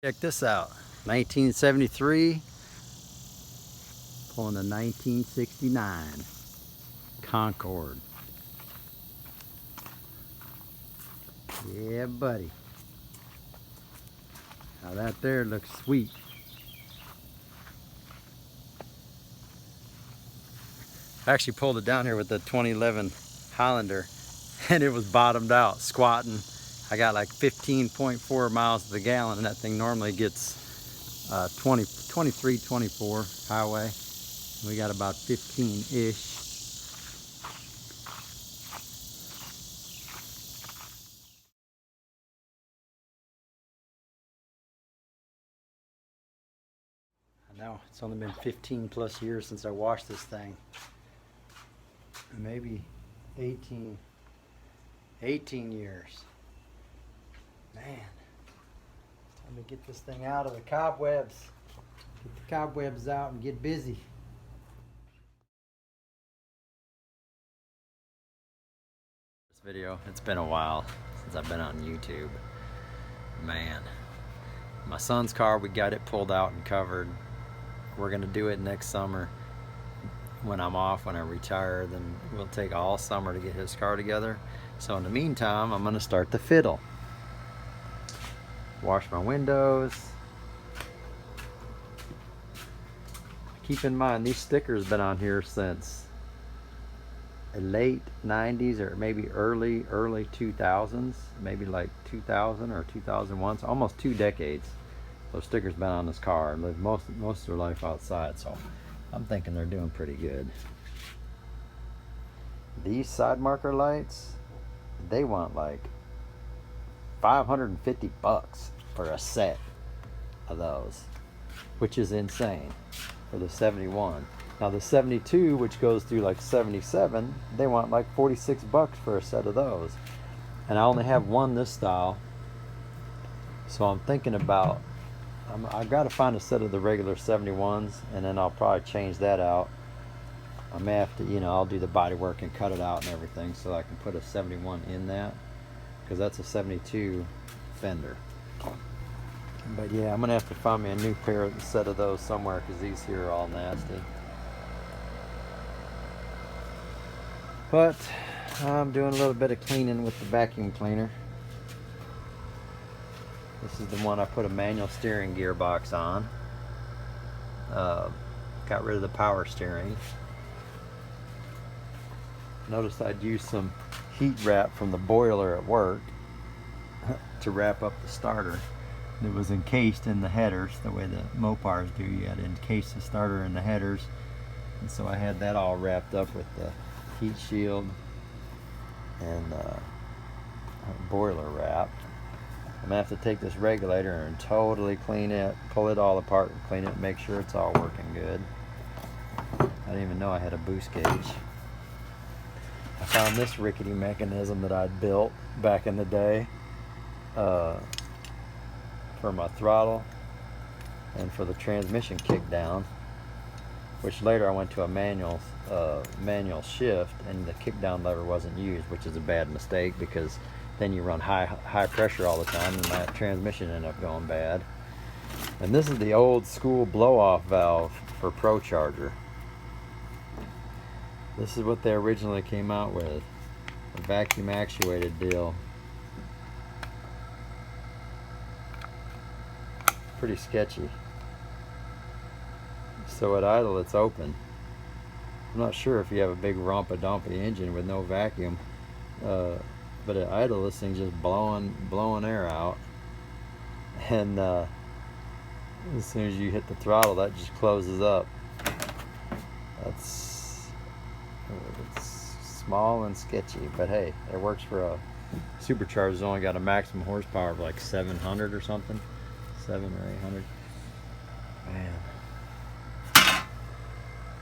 Check this out, 1973, pulling a 1969 Concorde. Yeah, buddy. Now that there looks sweet. I actually pulled it down here with the 2011 Highlander and it was bottomed out, squatting. I got like 15.4 miles to the gallon, and that thing normally gets 23, 24 highway. We got about 15-ish. I know, it's only been 15 plus years since I washed this thing. Maybe 18 years. Man, it's time to get this thing out of the cobwebs. Get the cobwebs out and get busy. This video, it's been a while since I've been on YouTube. Man, my son's car, we got it pulled out and covered. We're gonna do it next summer. When I'm off, when I retire, then we'll take all summer to get his car together. So in the meantime, I'm gonna start the fiddle. Wash my windows. Keep in mind, these stickers been on here since the late 90s or maybe early 2000s, maybe like 2000 or 2001, so almost 2 decades. Those stickers been on this car and lived most of their life outside, so I'm thinking they're doing pretty good. These side marker lights, they want like 550 bucks for a set of those, which is insane for the 71. Now the 72, which goes through like 77, they want like 46 bucks for a set of those. And I only have one this style, so I'm thinking about, I've got to find a set of the regular 71s, and then I'll probably change that out. I may have to, I'll do the body work and cut it out and everything so I can put a 71 in that, because that's a 72 fender. But yeah, I'm gonna have to find me a new set of those somewhere, because these here are all nasty. But I'm doing a little bit of cleaning with the vacuum cleaner. This is the one I put a manual steering gearbox on. Got rid of the power steering. Notice I'd used some heat wrap from the boiler at work to wrap up the starter. It was encased in the headers, the way the Mopars do. You had to encase the starter in the headers. And so I had that all wrapped up with the heat shield and boiler wrap. I'm gonna have to take this regulator and totally clean it, pull it all apart and clean it, make sure it's all working good. I didn't even know I had a boost gauge. I found this rickety mechanism that I'd built back in the day for my throttle and for the transmission kick down, which later I went to a manual shift, and the kick down lever wasn't used, which is a bad mistake, because then you run high pressure all the time and that transmission ended up going bad. And this is the old school blow-off valve for Pro Charger. This is what they originally came out with, a vacuum actuated deal. Pretty sketchy. So at idle it's open. I'm not sure if you have a big rompa-dompy engine with no vacuum, but at idle this thing's just blowing air out, and as soon as you hit the throttle, that just closes up. It's small and sketchy, but hey, it works for a supercharger. It's only got a maximum horsepower of like 700 or something, 700 or 800. Man,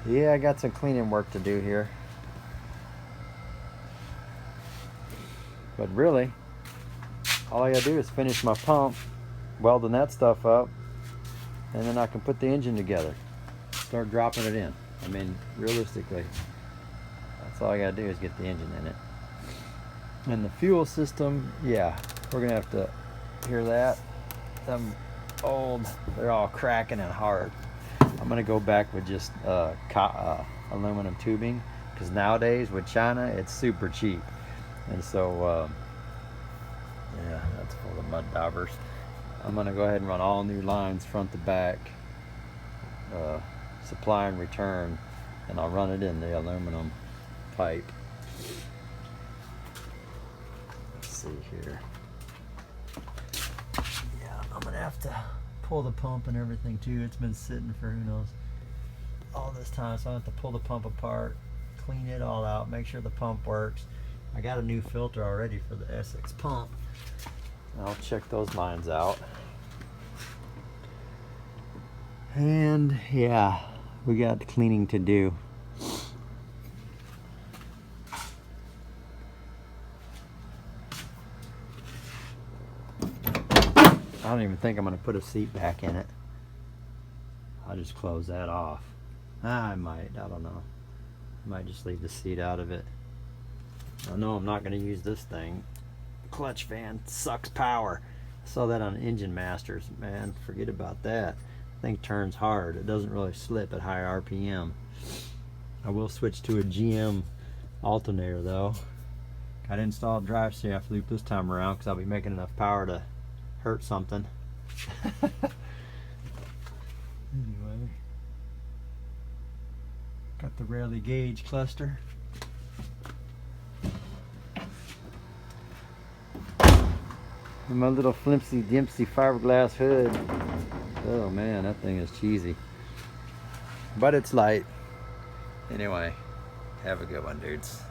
yeah, I got some cleaning work to do here. But really, all I gotta do is finish my pump, welding that stuff up, and then I can put the engine together, start dropping it in. I mean, realistically, that's all I gotta do is get the engine in it. And the fuel system, yeah, we're gonna have to hear that. old. They're all cracking and hard. I'm gonna go back with just aluminum tubing, because nowadays with China it's super cheap. And so yeah, that's full of mud daubers. I'm gonna go ahead and run all new lines front to back, supply and return, and I'll run it in the aluminum pipe. Let's see here. Yeah, I'm gonna have to pull the pump and everything too. It's been sitting for who knows all this time, so I have to pull the pump apart, clean it all out, make sure the pump works. I got a new filter already for the Essex pump. I'll check those lines out. And yeah, we got cleaning to do. I don't even think I'm going to put a seat back in it. I'll just close that off. I might, I don't know. I might just leave the seat out of it. I know I'm not going to use this thing. The clutch fan sucks power. I saw that on Engine Masters. Man, forget about that. The thing turns hard. It doesn't really slip at high RPM. I will switch to a GM alternator though. Got to install a drive shaft loop this time around because I'll be making enough power to hurt something. Anyway, got the rarely gauge cluster. And my little flimsy dimpsy fiberglass hood. Oh man, that thing is cheesy. But it's light. Anyway, have a good one, dudes.